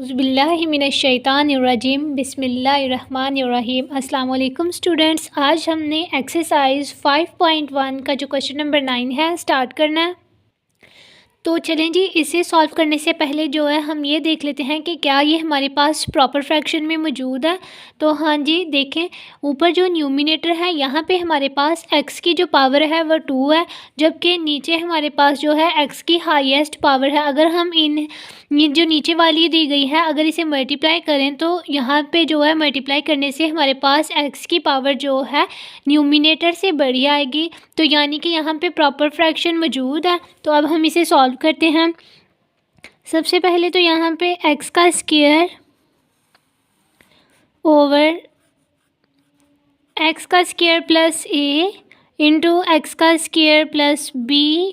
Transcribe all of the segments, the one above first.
औज़ुबिल्लाहिमिनश्शैतानिर्रजीम बिस्मिल्लाहिर्रहमानिर्रहीम। अस्सलाम वालेकुम स्टूडेंट्स, आज हमने एक्सरसाइज 5.1 का जो क्वेश्चन नंबर 9 है स्टार्ट करना है। तो चलें जी, इसे सॉल्व करने से पहले जो है हम ये देख लेते हैं कि क्या ये हमारे पास प्रॉपर फ्रैक्शन में मौजूद है। तो हाँ जी, देखें ऊपर जो न्यूमिनेटर है यहाँ पे हमारे पास x की जो पावर है वो 2 है, जबकि नीचे हमारे पास जो है x की हाईएस्ट पावर है। अगर हम ये जो नीचे वाली दी गई है अगर इसे मल्टीप्लाई करें तो यहाँ पे जो है मल्टीप्लाई करने से हमारे पास x की पावर जो है न्यूमिनेटर से बड़ी आएगी। तो यानी कि यहाँ पे प्रॉपर फ्रैक्शन मौजूद है। तो अब हम इसे सॉल्व करते हैं। सबसे पहले तो यहाँ पे x का स्क्वायर ओवर x का square plus a into X का square plus b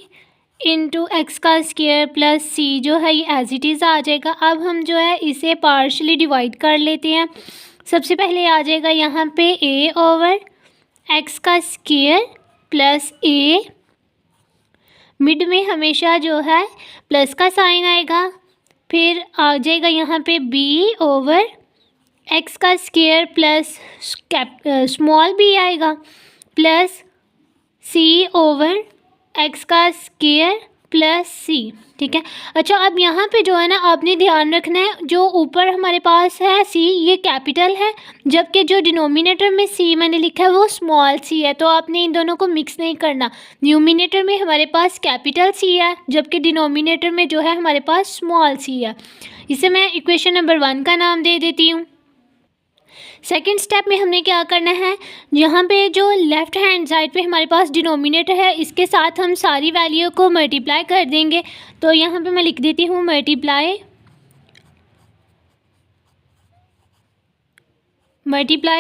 into X का स्क्वायर प्लस सी जो है ये एज इट इज़ आ जाएगा। अब हम जो है इसे पार्शली डिवाइड कर लेते हैं। सबसे पहले आ जाएगा यहाँ पे a ओवर एक्स का स्क्वायर प्लस a, मिड में हमेशा जो है प्लस का साइन आएगा। फिर आ जाएगा यहाँ पे b ओवर एक्स का स्क्वायर प्लस स्मॉल b आएगा प्लस c ओवर एक्स का स्क्वायर प्लस सी। ठीक है। अच्छा, अब यहाँ पे जो है ना आपने ध्यान रखना है, जो ऊपर हमारे पास है c ये कैपिटल है, जबकि जो डिनोमिनेटर में c मैंने लिखा है वो स्मॉल c है। तो आपने इन दोनों को मिक्स नहीं करना। न्यूमिनेटर में हमारे पास कैपिटल c है जबकि डिनोमिनेटर में जो है हमारे पास स्मॉल c है। इसे मैं इक्वेशन नंबर 1 का नाम दे देती हूँ। सेकेंड स्टेप में हमने क्या करना है, यहाँ पे जो लेफ़्ट हैंड साइड पे हमारे पास डिनोमिनेटर है इसके साथ हम सारी वैल्यू को मल्टीप्लाई कर देंगे। तो यहाँ पे मैं लिख देती हूँ मल्टीप्लाई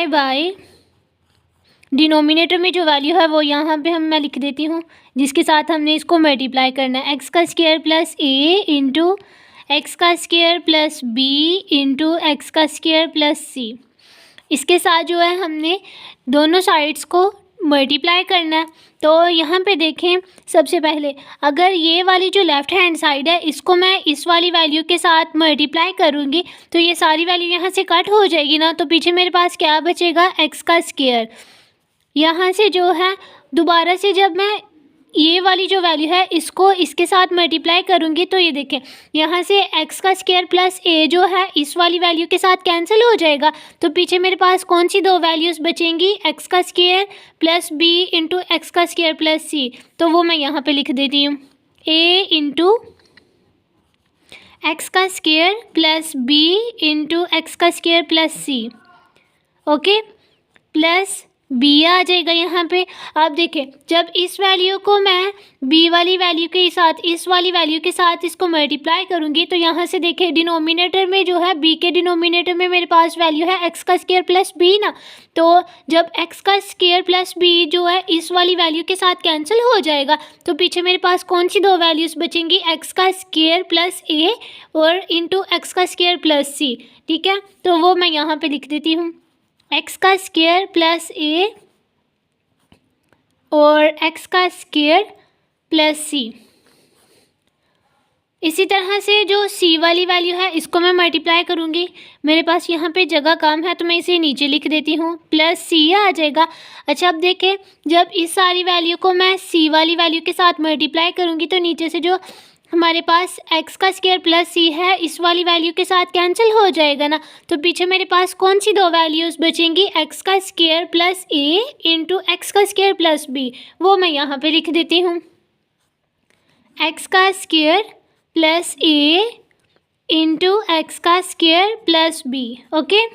बाय डिनोमिनेटर में जो वैल्यू है वो यहाँ पे मैं लिख देती हूँ, जिसके साथ हमने इसको मल्टीप्लाई करना है। एक्स का square plus a into X का square plus b into X का स्क्वायर प्लस c। इसके साथ जो है हमने दोनों साइड्स को मल्टीप्लाई करना है। तो यहाँ पे देखें, सबसे पहले अगर ये वाली जो लेफ़्ट हैंड साइड है इसको मैं इस वाली वैल्यू के साथ मल्टीप्लाई करूँगी तो ये सारी वैल्यू यहाँ से कट हो जाएगी ना, तो पीछे मेरे पास क्या बचेगा, एक्स का स्क्वायर। यहाँ से जो है दोबारा से जब मैं ये वाली जो वैल्यू है इसको इसके साथ मल्टीप्लाई करूँगी तो ये देखें यहाँ से एक्स का स्क्वायर प्लस a जो है इस वाली वैल्यू के साथ कैंसिल हो जाएगा। तो पीछे मेरे पास कौन सी दो वैल्यूज़ बचेंगी, एक्स का square plus b into X का स्क्वायर प्लस c। तो वो मैं यहाँ पे लिख देती हूँ, a इंटू एक्स का square plus b into X का square plus c, okay, plus b आ जाएगा यहाँ पे। अब देखें जब इस वैल्यू को मैं b वाली वैल्यू के साथ इस वाली वैल्यू के साथ इसको मल्टीप्लाई करूँगी तो यहाँ से देखें डिनोमिनेटर में जो है b के डिनोमिनेटर में मेरे पास वैल्यू है एक्स का स्क्वायर प्लस b ना, तो जब एक्स का स्क्वायर प्लस b जो है इस वाली वैल्यू के साथ कैंसिल हो जाएगा तो पीछे मेरे पास कौन सी दो वैल्यूज़ बचेंगी, एक्स का स्क्वायर प्लस a और इंटू एक्स का स्क्वायर प्लस c। ठीक है, तो वो मैं यहाँ पर लिख देती हूँ, एक्स का स्क्वायर प्लस a और एक्स का स्क्वायर प्लस c। इसी तरह से जो c वाली वैल्यू है इसको मैं मल्टीप्लाई करूँगी। मेरे पास यहाँ पे जगह कम है तो मैं इसे नीचे लिख देती हूँ, प्लस c आ जाएगा। अच्छा, अब देखें जब इस सारी वैल्यू को मैं c वाली वैल्यू के साथ मल्टीप्लाई करूँगी तो नीचे से जो हमारे पास एक्स का स्क्वायर प्लस c है इस वाली वैल्यू के साथ कैंसिल हो जाएगा ना, तो पीछे मेरे पास कौन सी दो वैल्यूज़ बचेंगी, एक्स का square plus a into X का स्क्वायर प्लस b। वो मैं यहाँ पे लिख देती हूँ, एक्स का square plus a into X का स्क्वायर प्लस b। ओके,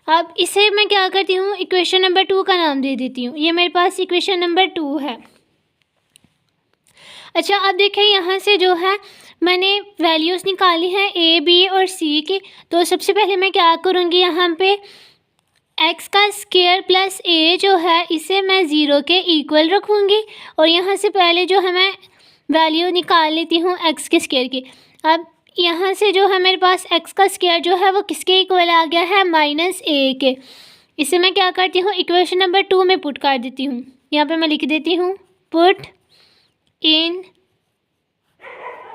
अब इसे मैं क्या करती हूँ, इक्वेशन नंबर 2 का नाम दे देती हूँ। ये मेरे पास इक्वेशन नंबर 2 है। अच्छा, अब देखें यहाँ से जो है मैंने वैल्यूज़ निकाली हैं a b और c की। तो सबसे पहले मैं क्या करूँगी, यहाँ पे x का स्क्वायर प्लस a जो है इसे मैं 0 के इक्वल रखूँगी और यहाँ से पहले जो है मैं वैल्यू निकाल लेती हूँ x के स्क्वायर की। अब यहाँ से जो है मेरे पास x का स्क्वायर जो है वो किसके इक्वल आ गया है, -a के। इसे मैं क्या करती हूँ, इक्वेशन नंबर 2 में पुट कर देती हूँ। यहाँ पे मैं लिख देती हूँ पुट इन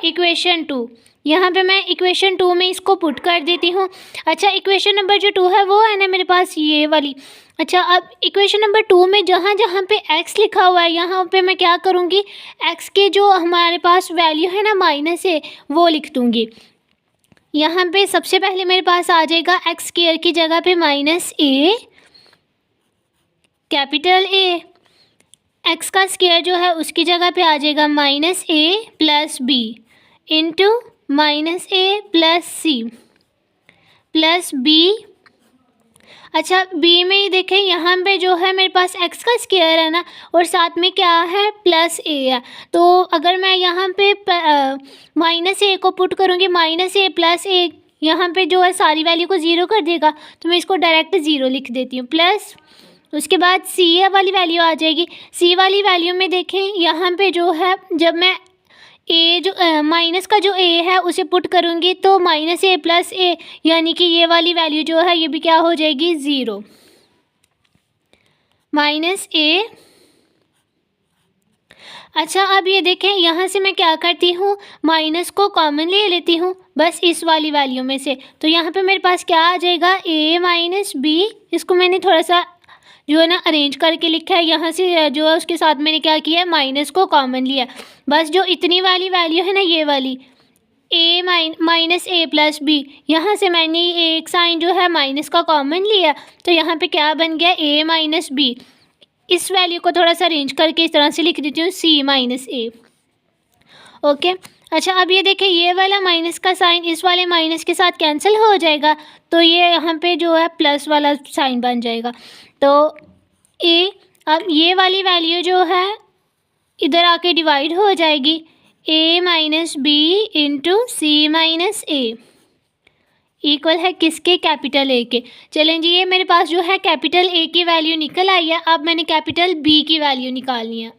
इक्वेशन 2। यहाँ पे मैं इक्वेशन 2 में इसको पुट कर देती हूँ। अच्छा, इक्वेशन नंबर जो 2 है वो है ना मेरे पास ये वाली। अच्छा, अब इक्वेशन नंबर 2 में जहाँ जहाँ पे x लिखा हुआ है यहाँ पे मैं क्या करूँगी, x के जो हमारे पास वैल्यू है ना माइनस है वो लिख दूँगी। यहाँ पे सबसे पहले मेरे पास आ जाएगा एक्स स्क्वायर की जगह पे minus A, capital A. X का स्क्वायर जो है उसकी जगह पे आ जाएगा माइनस ए प्लस बी इंटू माइनस ए प्लस सी प्लस बी। अच्छा, बी में ही देखें यहाँ पे जो है मेरे पास एक्स का स्क्वायर है ना और साथ में क्या है प्लस ए है। तो अगर मैं यहाँ पे माइनस ए को पुट करूँगी, माइनस ए प्लस ए यहाँ पे जो है सारी वैल्यू को ज़ीरो कर देगा, तो मैं इसको डायरेक्ट ज़ीरो लिख देती हूँ। प्लस उसके बाद सी वाली वैल्यू आ जाएगी। सी वाली वैल्यू में देखें यहाँ पे जो है जब मैं ए जो माइनस का जो ए है उसे पुट करूँगी तो माइनस ए प्लस ए यानी कि ये वाली वैल्यू जो है ये भी क्या हो जाएगी, ज़ीरो। माइनस ए। अच्छा, अब ये देखें यहाँ से मैं क्या करती हूँ, माइनस को कॉमन ले लेती हूँ बस इस वाली वैल्यू में से। तो यहाँ पे मेरे पास क्या आ जाएगा, ए माइनस बी। इसको मैंने थोड़ा सा जो है ना अरेंज करके लिखा है, यहाँ से जो है उसके साथ मैंने क्या किया है, माइनस को कॉमन लिया। बस जो इतनी वाली वैल्यू है ना ये वाली ए माइनस ए प्लस बी, यहाँ से मैंने एक साइन जो है माइनस का कॉमन लिया तो यहाँ पे क्या बन गया, ए माइनस बी। इस वैल्यू को थोड़ा सा अरेंज करके इस तरह से लिख देती हूँ, सी माइनस ए। ओके। अच्छा, अब ये देखें ये वाला माइनस का साइन इस वाले माइनस के साथ कैंसिल हो जाएगा तो ये यहाँ पे जो है प्लस वाला साइन बन जाएगा। तो ए, अब ये वाली वैल्यू जो है इधर आके डिवाइड हो जाएगी, ए minus B into C minus ए इक्वल है किसके, कैपिटल ए के। चलें जी, ये मेरे पास जो है कैपिटल ए की वैल्यू निकल आई है। अब मैंने कैपिटल बी की वैल्यू निकालनी है।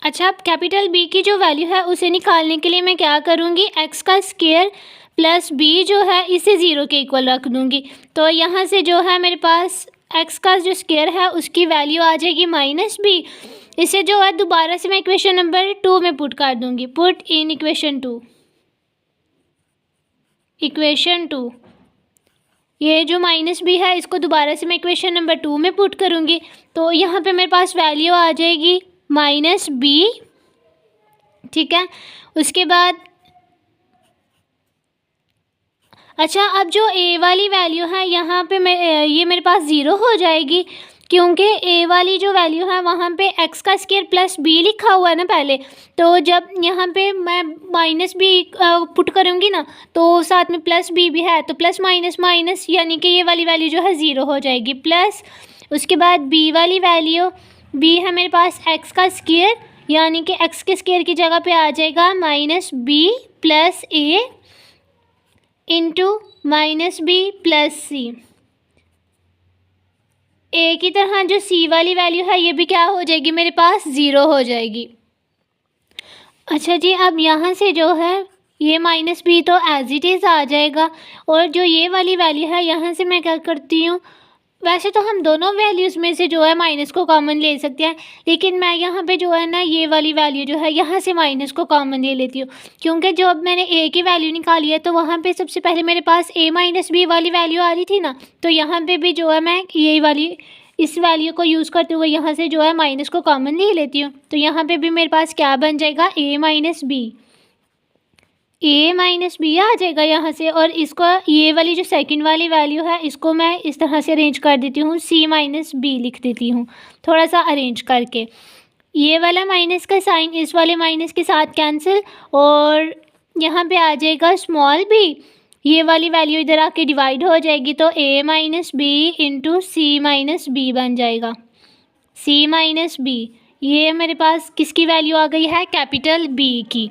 अच्छा, अब कैपिटल बी की जो वैल्यू है उसे निकालने के लिए मैं क्या करूँगी, एक्स का स्क्वायर प्लस बी जो है इसे ज़ीरो के इक्वल रख दूँगी। तो यहाँ से जो है मेरे पास एक्स का जो स्क्वायर है उसकी वैल्यू आ जाएगी माइनस बी। इसे जो है दोबारा से मैं इक्वेशन नंबर 2 में पुट कर दूँगी, पुट इन इक्वेशन 2। इक्वेशन 2 ये जो माइनस बी है इसको दोबारा से मैं इक्वेशन नंबर 2 में पुट करूँगी तो यहाँ पे मेरे पास वैल्यू आ जाएगी माइनस बी। ठीक है, उसके बाद अच्छा, अब जो ए वाली वैल्यू है यहाँ पे ये मेरे पास ज़ीरो हो जाएगी क्योंकि ए वाली जो वैल्यू है वहाँ पे एक्स का स्क्वायर प्लस बी लिखा हुआ है ना पहले। तो जब यहाँ पे मैं माइनस बी पुट करूँगी ना तो साथ में प्लस बी भी है तो प्लस माइनस माइनस यानी कि ये वाली वैल्यू जो है ज़ीरो हो जाएगी। प्लस उसके बाद बी वाली वैल्यू, बी है मेरे पास एक्स का स्क्वायर यानी कि एक्स के स्क्वायर की जगह पे आ जाएगा माइनस बी प्लस ए इंटू माइनस बी प्लस सी। ए की तरह जो सी वाली वैल्यू है ये भी क्या हो जाएगी, मेरे पास ज़ीरो हो जाएगी। अच्छा जी, अब यहाँ से जो है ये माइनस बी तो एज इट इज़ आ जाएगा और जो ये वाली वैल्यू है यहाँ से मैं क्या करती हूँ, वैसे तो हम दोनों वैल्यूज़ में से जो है माइनस को कॉमन ले सकते हैं लेकिन मैं यहाँ पे जो है ना ये वाली वैल्यू जो है यहाँ से माइनस को कॉमन ले लेती हूँ क्योंकि जो अब मैंने ए की वैल्यू निकाली है तो वहाँ पे सबसे पहले मेरे पास ए माइनस बी वाली वैल्यू आ रही थी ना, तो यहाँ पे भी जो है मैं ये वाली इस वैल्यू को यूज़ करते हुए यहाँ से जो है माइनस को कॉमन ले लेती हूँ। तो यहाँ पे भी मेरे पास क्या बन जाएगा, ए माइनस बी, ए माइनस बी आ जाएगा यहाँ से। और इसको ये वाली जो सेकंड वाली वैल्यू है इसको मैं इस तरह से अरेंज कर देती हूँ, सी माइनस बी लिख देती हूँ थोड़ा सा अरेंज करके। ये वाला माइनस का साइन इस वाले माइनस के साथ कैंसिल और यहाँ पे आ जाएगा स्मॉल बी। ये वाली वैल्यू इधर आके डिवाइड हो जाएगी तो ए minus B into C minus B बन जाएगा, सी माइनस बी। ये मेरे पास किसकी वैल्यू आ गई है, कैपिटल बी की।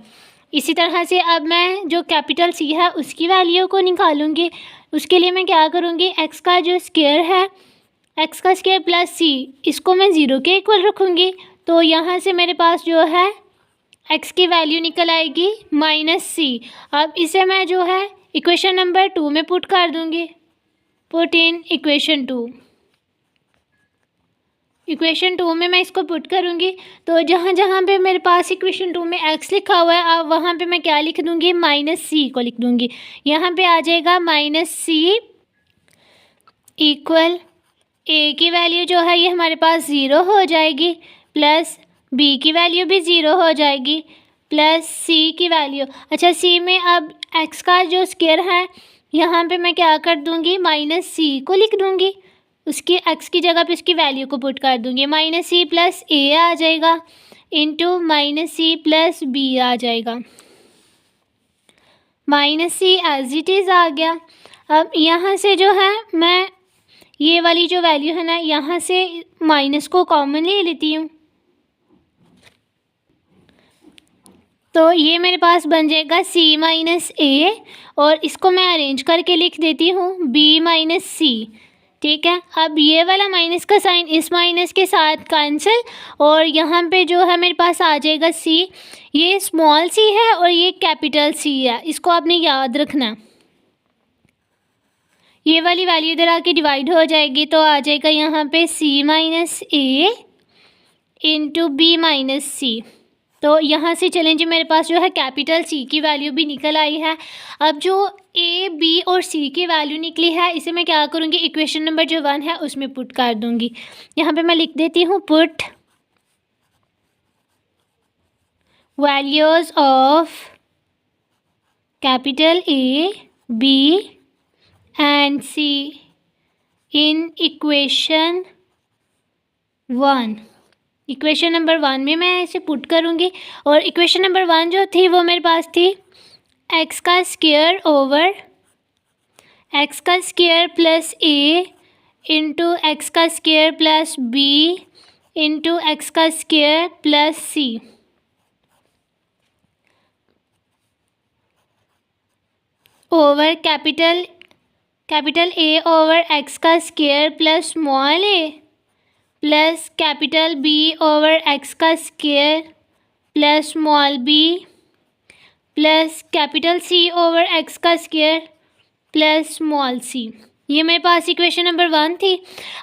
इसी तरह से अब मैं जो कैपिटल सी है उसकी वैल्यू को निकालूंगी। उसके लिए मैं क्या करूँगी, एक्स का जो स्क्वायर है, एक्स का स्क्वायर प्लस सी इसको मैं ज़ीरो के इक्वल रखूँगी। तो यहाँ से मेरे पास जो है एक्स की वैल्यू निकल आएगी माइनस सी। अब इसे मैं जो है इक्वेशन नंबर 2 में पुट कर दूँगी, पुट इन इक्वेशन 2। इक्वेशन 2 में मैं इसको पुट करूँगी तो जहाँ जहाँ पे मेरे पास इक्वेशन 2 में x लिखा हुआ है अब वहाँ पे मैं क्या लिख दूँगी, -c को लिख दूँगी। यहाँ पे आ जाएगा -c इक्वल a की वैल्यू जो है ये हमारे पास 0 हो जाएगी, प्लस b की वैल्यू भी 0 हो जाएगी, प्लस c की वैल्यू, अच्छा c में अब x का जो स्क्वायर है यहाँ पे मैं क्या कर दूँगी, -c को लिख दूँगी, उसकी x की जगह पे उसकी वैल्यू को पुट कर दूँगी, -c प्लस a आ जाएगा इंटू -c प्लस b आ जाएगा, -c एज इट इज़ आ गया। अब यहाँ से जो है मैं ये वाली जो वैल्यू है ना यहाँ से माइनस को कॉमन ले लेती हूँ, तो ये मेरे पास बन जाएगा c माइनस a और इसको मैं अरेंज करके लिख देती हूँ b माइनस c। ठीक है, अब ये वाला माइनस का साइन इस माइनस के साथ कैंसिल और यहाँ पे जो है मेरे पास आ जाएगा c, ये स्मॉल c है और ये कैपिटल c है, इसको आपने याद रखना। ये वाली वैल्यू इधर आके डिवाइड हो जाएगी तो आ जाएगा यहाँ पे c minus a into B minus C. तो यहाँ से चलें जी मेरे पास जो है कैपिटल C की वैल्यू भी निकल आई है। अब जो A, B और C की वैल्यू निकली है इसे मैं क्या करूँगी, इक्वेशन नंबर जो 1 है उसमें पुट कर दूँगी। यहाँ पे मैं लिख देती हूँ put values of capital A, B and C in equation 1। Equation number 1 में मैं इसे पुट करूँगी और इक्वेशन नंबर 1 जो थी वो मेरे पास थी x का स्क्वायर ओवर x का square plus a into X का square plus b into X का square plus c over capital A over x का square plus small a plus capital B over X का square plus small b plus capital C over X का square plus small c। ये मेरे पास equation number 1 थी।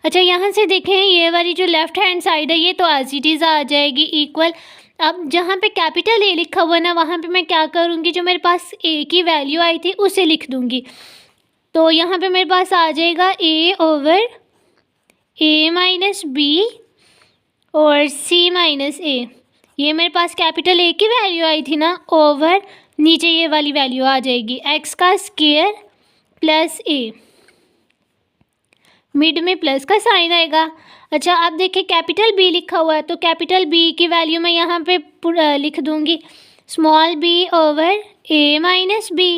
अच्छा यहाँ से देखें ये वाली जो लेफ़्ट हैंड साइड है ये तो एज इट इज़ आ जाएगी इक्वल। अब जहाँ पे कैपिटल A लिखा हुआ ना वहाँ पे मैं क्या करूँगी, जो मेरे पास A की वैल्यू आई थी उसे लिख दूँगी। तो यहाँ पे मेरे पास आ जाएगा A over a minus b और c माइनस a। ये मेरे पास कैपिटल A की वैल्यू आई थी ना, ओवर नीचे ये वाली वैल्यू आ जाएगी x का स्क्वायर प्लस a, मिड में प्लस का साइन आएगा। अच्छा आप देखिए कैपिटल B लिखा हुआ है तो कैपिटल B की वैल्यू मैं यहाँ पे लिख दूँगी small b over a minus B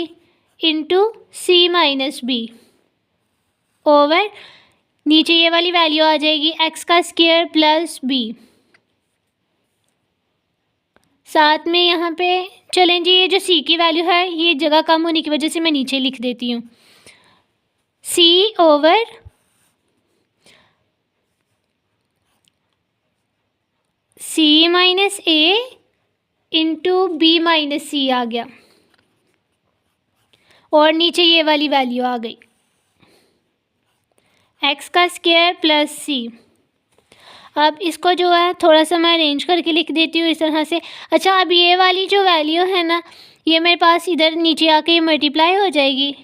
into c minus b over नीचे ये वाली वैल्यू आ जाएगी x का स्क्वायर प्लस b। साथ में यहाँ पे चलें जी ये जो c की वैल्यू है ये जगह कम होने की वजह से मैं नीचे लिख देती हूँ c over c minus a into B minus C आ गया और नीचे ये वाली वैल्यू आ गई एक्स का स्क्वायर प्लस सी। अब इसको जो है थोड़ा सा मैं अरेंज करके लिख देती हूँ इस तरह से। अच्छा अब ये वाली जो वैल्यू है ना ये मेरे पास इधर नीचे आके ये मल्टीप्लाई हो जाएगी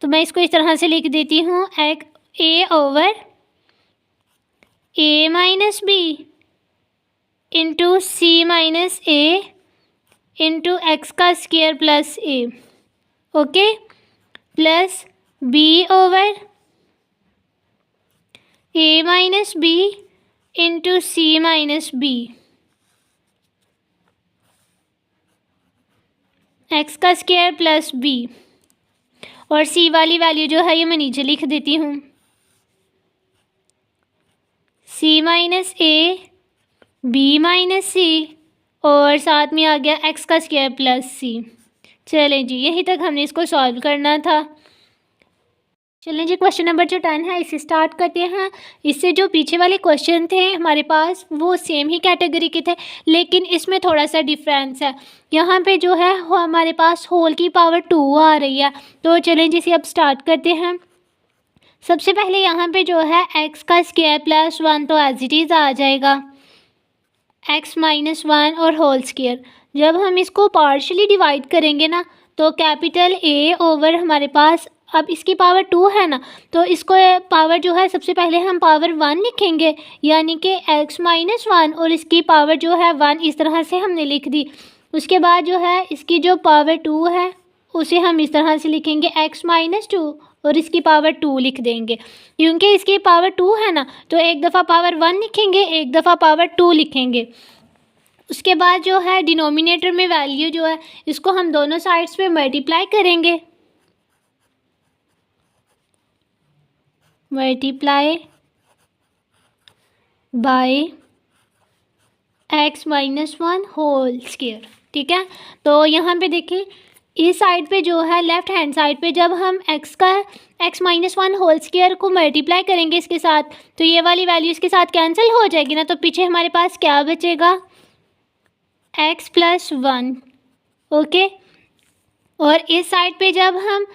तो मैं इसको इस तरह से लिख देती हूँ A over A minus B into C minus A into X का square plus A, okay, plus B over a minus B into C minus B, X का स्क्वायर प्लस बी और c वाली वैल्यू जो है ये मैं नीचे लिख देती हूँ c minus A B minus C और साथ में आ गया x का स्क्वायर प्लस सी। चलें जी यहीं तक हमने इसको सॉल्व करना था। चलें जी क्वेश्चन नंबर जो 10 है इसे स्टार्ट करते हैं। इससे जो पीछे वाले क्वेश्चन थे हमारे पास वो सेम ही कैटेगरी के थे लेकिन इसमें थोड़ा सा डिफरेंस है। यहाँ पे जो है वो हमारे पास होल की पावर 2 आ रही है। तो चलें जी इसे अब स्टार्ट करते हैं। सबसे पहले यहाँ पे जो है एक्स का स्क्वायर प्लस 1 तो एज इट इज़ आ जाएगा, एक्स माइनस 1 और होल स्क्वायर। जब हम इसको पार्शली डिवाइड करेंगे ना तो कैपिटल ए ओवर हमारे पास, अब इसकी पावर 2 है ना, तो इसको पावर जो है सबसे पहले हम पावर 1 लिखेंगे, यानी कि एक्स माइनस 1 और इसकी पावर जो है 1, इस तरह से हमने लिख दी। उसके बाद जो है इसकी जो पावर 2 है उसे हम इस तरह से लिखेंगे एक्स माइनस 2 और इसकी पावर 2 लिख देंगे, क्योंकि इसकी पावर 2 है ना, तो एक दफ़ा पावर 1 लिखेंगे, एक दफ़ा पावर 2 लिखेंगे। उसके बाद जो है डिनोमिनेटर में वैल्यू जो है इसको हम दोनों साइड्स पे मल्टीप्लाई करेंगे, multiply by x minus 1 whole square. ठीक है, तो यहाँ पे देखिए इस साइड पे जो है लेफ़्ट हैंड साइड पे जब हम एक्स माइनस 1 होल स्क्वायर को मल्टीप्लाई करेंगे इसके साथ, तो ये वाली वैल्यू इसके साथ कैंसिल हो जाएगी ना, तो पीछे हमारे पास क्या बचेगा, एक्स प्लस 1। ओके, और इस साइड पे जब हम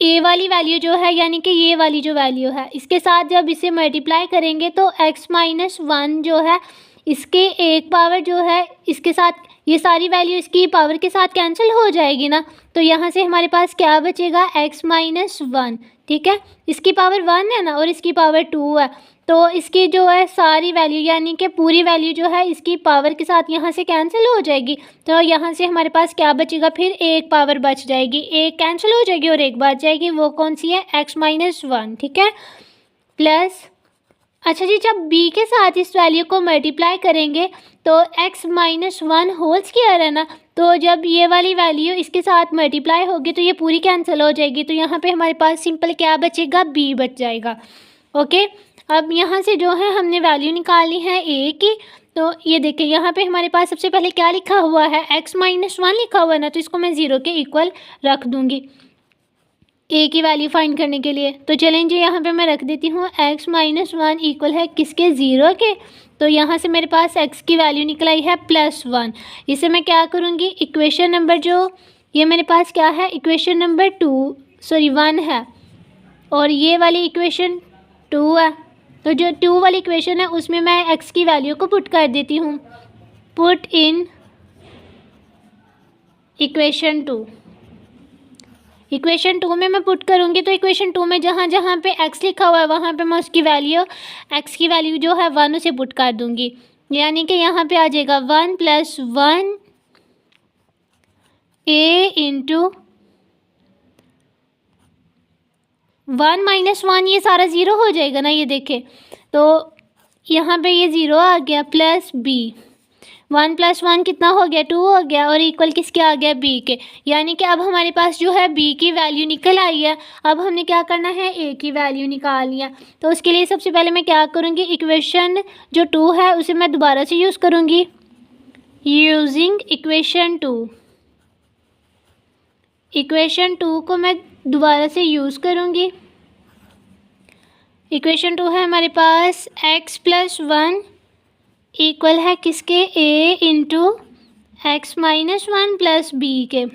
ए वाली वैल्यू जो है यानी कि ये वाली जो वैल्यू है इसके साथ जब इसे मल्टीप्लाई करेंगे तो एक्स माइनस 1 जो है इसके एक पावर जो है इसके साथ ये सारी वैल्यू इसकी पावर के साथ कैंसिल हो जाएगी ना, तो यहाँ से हमारे पास क्या बचेगा, एक्स माइनस 1। ठीक है, इसकी पावर 1 है ना और इसकी पावर 2 है, तो इसकी जो है सारी वैल्यू यानी कि पूरी वैल्यू जो है इसकी पावर के साथ यहाँ से कैंसिल हो जाएगी, तो यहाँ से हमारे पास क्या बचेगा, फिर एक पावर बच जाएगी, एक कैंसिल हो जाएगी और एक बच जाएगी, वो कौन सी है, एक्स माइनस 1। ठीक है, प्लस अच्छा जी, जब b के साथ इस वैल्यू को मल्टीप्लाई करेंगे तो x माइनस 1 होल स्क्वायर है ना, तो जब ये वाली वैल्यू इसके साथ मल्टीप्लाई होगी तो ये पूरी कैंसिल हो जाएगी, तो यहाँ पे हमारे पास सिंपल क्या बचेगा, b बच जाएगा। ओके, अब यहाँ से जो है हमने वैल्यू निकालनी है a की, तो ये देखिए यहाँ पे हमारे पास सबसे पहले क्या लिखा हुआ है, x माइनस 1 लिखा हुआ है ना, तो इसको मैं 0 के इक्वल रख दूँगी ए की वैल्यू फाइंड करने के लिए। तो चलें जी, यहाँ पे मैं रख देती हूँ x माइनस 1 इक्वल है किसके, 0 के, तो यहाँ से मेरे पास x की वैल्यू निकल आई है प्लस 1। इसे मैं क्या करूँगी, इक्वेशन नंबर जो ये मेरे पास क्या है, इक्वेशन नंबर 1 है और ये वाली इक्वेशन 2 है, तो जो 2 वाली इक्वेशन है उसमें मैं x की वैल्यू को पुट कर देती हूँ, पुट इन इक्वेशन 2। इक्वेशन 2 में मैं पुट करूँगी तो इक्वेशन 2 में जहाँ जहाँ पे x लिखा हुआ है वहाँ पे मैं उसकी वैल्यू x की वैल्यू जो है 1 उसे पुट कर दूँगी, यानी कि यहाँ पे आ जाएगा 1 प्लस 1 a इंटू 1 माइनस 1, ये सारा ज़ीरो हो जाएगा ना, ये देखें तो यहाँ पे ये ज़ीरो आ गया, प्लस b, 1 प्लस 1 कितना हो गया, 2 हो गया, और इक्वल किसके आ गया, b के, यानी कि अब हमारे पास जो है b की वैल्यू निकल आई है। अब हमने क्या करना है, a की वैल्यू निकालनी है, तो उसके लिए सबसे पहले मैं क्या करूँगी, इक्वेशन जो 2 है उसे मैं दोबारा से यूज़ करूँगी, यूजिंग इक्वेशन 2। इक्वेशन 2 को मैं दोबारा से यूज़ करूँगी। इक्वेशन 2 है हमारे पास x प्लस 1 इक्वल है किसके, a into x minus 1 plus b के,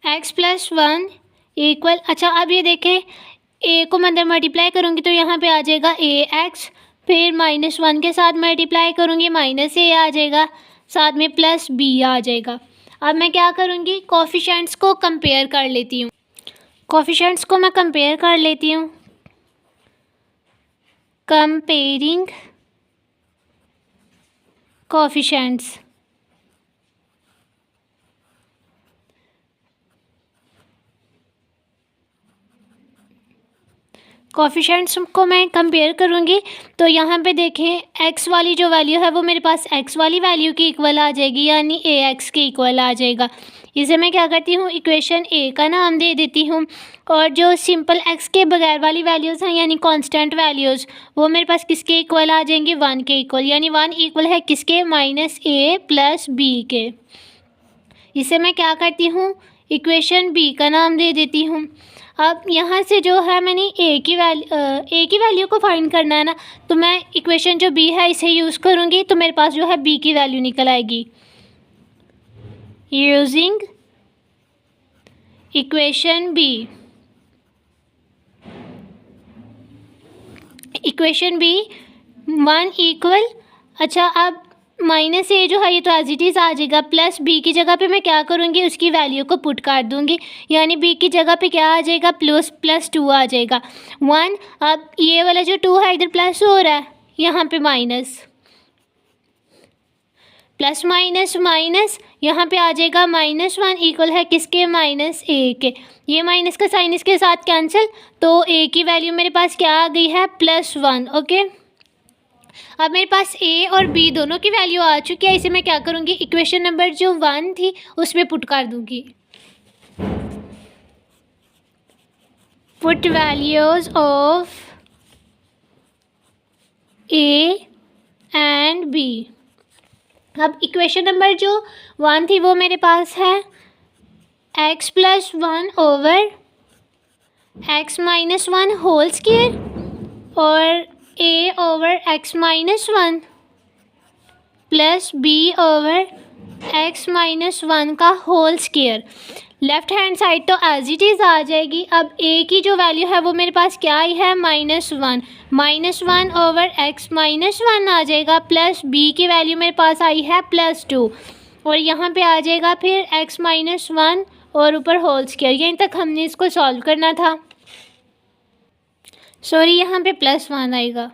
x प्लस 1 इक्वल, अच्छा अब ये देखें a को मैं अंदर मल्टीप्लाई करूँगी तो यहाँ पे आ जाएगा ax, फिर माइनस 1 के साथ मल्टीप्लाई करूँगी माइनस a आ जाएगा, साथ में प्लस b आ जाएगा। अब मैं क्या करूँगी, कोफिशिएंट्स को कंपेयर कर लेती हूँ, कोफिशिएंट्स को मैं कंपेयर कर लेती हूँ, कंपेयरिंग कोफिशिएंट्स। कोफिशिएंट्स को मैं कंपेयर करूँगी तो यहाँ पे देखें x वाली जो वैल्यू है वो मेरे पास x वाली वैल्यू के इक्वल आ जाएगी, यानी ax के इक्वल आ जाएगा। इसे मैं क्या करती हूँ, इक्वेशन a का नाम दे देती हूँ, और जो सिंपल x के बगैर वाली वैल्यूज़ हैं यानी कांस्टेंट वैल्यूज़ वो मेरे पास किसके इक्वल आ जाएंगी, 1 के इक्वल, यानी 1 इक्वल है किसके, माइनस a प्लस b के। इसे मैं क्या करती हूँ, इक्वेशन b का नाम दे देती हूँ। अब यहाँ से जो है मैंने a की वैल्यू को फाइंड करना है ना, तो मैं इक्वेशन जो b है इसे यूज़ करूँगी तो मेरे पास जो है b की वैल्यू निकल आएगी, using equation b। Equation b 1 equal, अच्छा अब माइनस ए जो है ये तो एज इट इज़ आ जाएगा, प्लस बी की जगह पे मैं क्या करूँगी, उसकी वैल्यू को पुट कर दूँगी, यानी बी की जगह पे क्या आ जाएगा, +2 आ जाएगा 1। अब ये वाला जो 2 है इधर प्लस हो रहा है, यहाँ पे माइनस, प्लस माइनस माइनस, यहाँ पे आ जाएगा -1 इक्वल है किसके, -a के। ये माइनस का साइन इसके साथ कैंसिल, तो a की वैल्यू मेरे पास क्या आ गई है, +1। ओके, अब मेरे पास a और b दोनों की वैल्यू आ चुकी है। इसे मैं क्या करूँगी, इक्वेशन नंबर जो 1 थी उसमें पुट कर दूँगी। Put values of a and b। अब इक्वेशन नंबर जो 1 थी वो मेरे पास है x+1 over x-1 whole square और a over x-1 plus b over x-1 का whole square. Left hand side तो एज इट इज़ आ जाएगी। अब a की जो वैल्यू है वो मेरे पास क्या आई है, -1 ओवर x-1 आ जाएगा, प्लस b की वैल्यू मेरे पास आई है +2 और यहाँ पे आ जाएगा फिर x-1 और ऊपर होल स्क्वायर। यहीं तक हमने इसको सॉल्व करना था। सॉरी, यहाँ पे +1 आएगा।